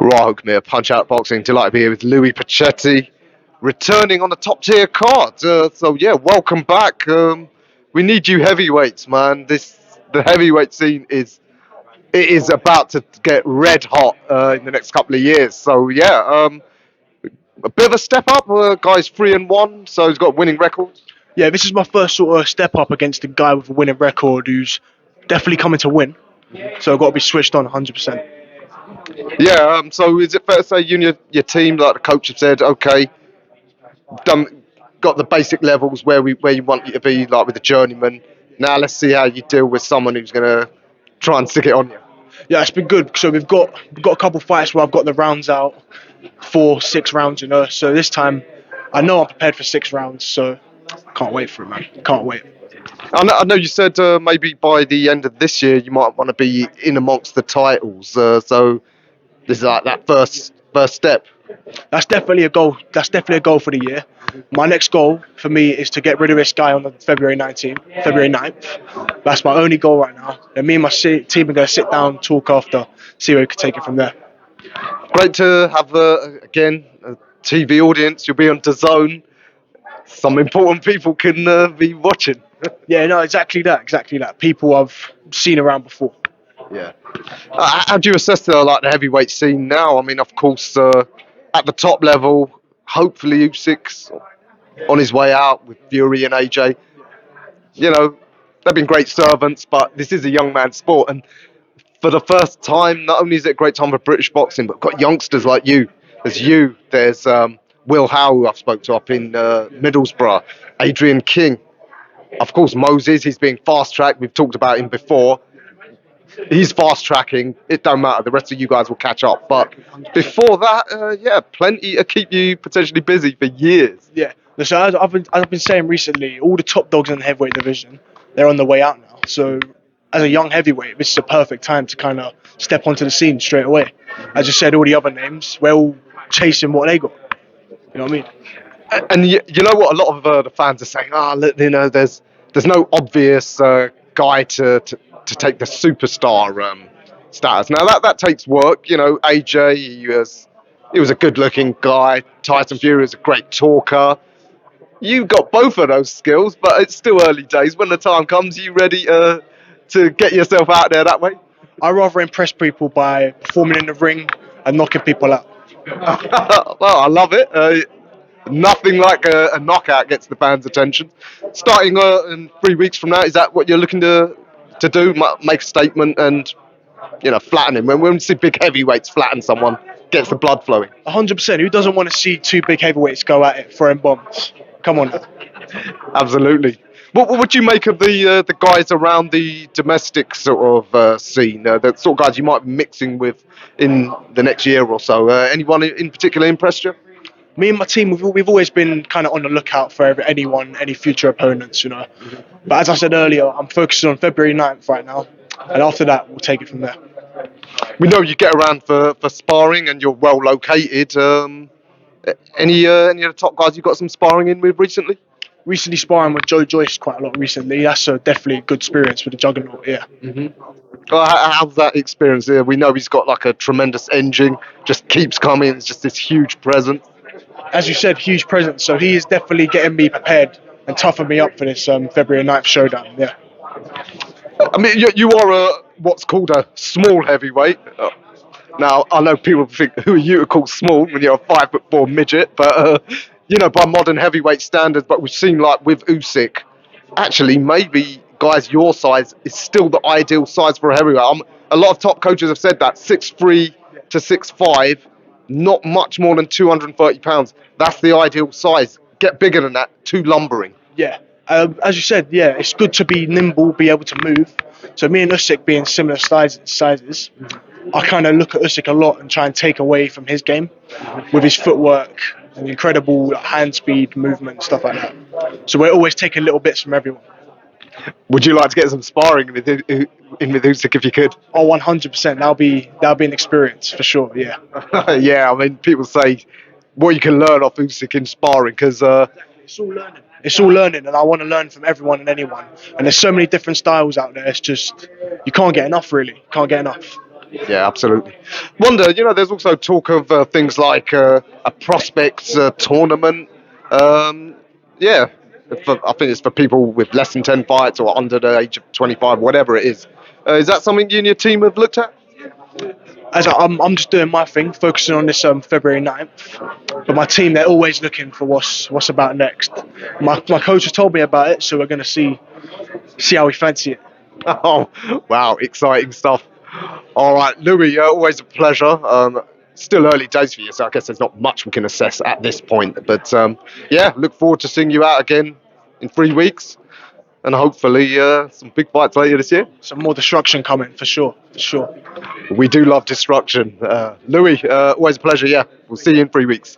Right, me a Punch Out Boxing. Delighted to be here with Lewie Pochetty, returning on the top tier card. So yeah, welcome back. We need you heavyweights, man. The heavyweight scene is about to get red hot in the next couple of years. So yeah, a bit of a step up. Guy's 3-1, so he's got winning records. Yeah, this is my first sort of step up against a guy with a winning record who's definitely coming to win. So I've got to be switched on 100%. Yeah. So is it fair to say you and your team, like the coach, have said, okay, done, got the basic levels where you want you to be, like with the journeyman. Now let's see how you deal with someone who's gonna try and stick it on you. Yeah, it's been good. So we've got a couple fights where I've got the rounds out, 4, 6 rounds, So this time, I know I'm prepared for 6 rounds. So can't wait for it, man. Can't wait. I know you said maybe by the end of this year you might want to be in amongst the titles. So this is like that first step. That's definitely a goal. That's definitely a goal for the year. My next goal for me is to get rid of this guy on the February 9th. That's my only goal right now. And me and my team are going to sit down, talk after, see where we can take it from there. Great to have again a TV audience. You'll be on dazn. Some important people can be watching. Yeah, no, exactly that. People I've seen around before. Yeah. How do you assess the heavyweight scene now? I mean, of course, at the top level, hopefully Usyk's on his way out with Fury and AJ. You know, they've been great servants, but this is a young man's sport, and for the first time, not only is it a great time for British boxing, but we've got youngsters like you. There's Will Howe, who I've spoke to up in Middlesbrough, Adrian King. Of course, Moses, he's being fast-tracked. We've talked about him before. He's fast-tracking. It don't matter. The rest of you guys will catch up. But before that, yeah, plenty to keep you potentially busy for years. Yeah. So as I've been saying recently, all the top dogs in the heavyweight division, they're on the way out now. So as a young heavyweight, this is a perfect time to kind of step onto the scene straight away. As you said, all the other names, we're all chasing what they got. You know what I mean? And you know what? A lot of the fans are saying, there's no obvious guy to take the superstar status. Now that takes work. You know, AJ, he was a good-looking guy. Tyson Fury was a great talker. You got both of those skills, but it's still early days. When the time comes, you ready to get yourself out there that way? I rather impress people by performing in the ring and knocking people out. Well, I love it. Nothing like a knockout gets the fans' attention. Starting in 3 weeks from now, is that what you're looking to do? Make a statement and flatten him. When we see big heavyweights flatten someone, gets the blood flowing. 100%. Who doesn't want to see two big heavyweights go at it, throwing bombs? Come on. Absolutely. What would you make of the guys around the domestic sort of scene? The sort of guys you might be mixing with in the next year or so. Anyone in particular impressed you? Me and my team, we've always been kind of on the lookout for any future opponents, But as I said earlier, I'm focusing on February 9th right now. And after that, we'll take it from there. We know you get around for sparring and you're well located. Any of the top guys you got some sparring in with recently? Recently sparring with Joe Joyce quite a lot recently. That's definitely a good experience with the Juggernaut, yeah. How's that experience? We know he's got like a tremendous engine, just keeps coming. It's just this huge presence. As you said, huge presence. So he is definitely getting me prepared and toughen me up for this February 9th showdown, yeah. I mean, you are what's called a small heavyweight. Now, I know people think, who are you to call small when you're a 5'4" midget? But, by modern heavyweight standards, but we've seen like with Usyk, actually maybe guys your size is still the ideal size for a heavyweight. A lot of top coaches have said that, 6'3" to 6'5", not much more than 230 pounds. That's the ideal size. Get bigger than that, too lumbering. Yeah. As you said, yeah, it's good to be nimble, be able to move. So me and Usyk being similar sizes, I kind of look at Usyk a lot and try and take away from his game with his footwork and incredible hand speed, movement, stuff like that. So we're always taking little bits from everyone. Would you like to get some sparring with Usyk if you could? Oh, 100%. That'll be an experience for sure. Yeah. Yeah, I mean, people say what you can learn off Usyk in sparring because it's all learning. It's all learning, and I want to learn from everyone and anyone. And there's so many different styles out there. It's just you can't get enough, really. Can't get enough. Yeah, absolutely. Wonder, there's also talk of things like a prospects tournament. Um, yeah, I think it's for people with less than 10 fights or under the age of 25, whatever it is. Is that something you and your team have looked at? I'm just doing my thing, focusing on this February 9th. But my team, they're always looking for what's about next. My coach has told me about it, so we're going to see how we fancy it. Oh, wow, exciting stuff. All right, Louis, always a pleasure. Still early days for you, so I guess there's not much we can assess at this point. But yeah, look forward to seeing you out again in 3 weeks, and hopefully some big fights later this year. Some more destruction coming for sure, for sure. We do love destruction. Louis, always a pleasure. Yeah, we'll see you in 3 weeks.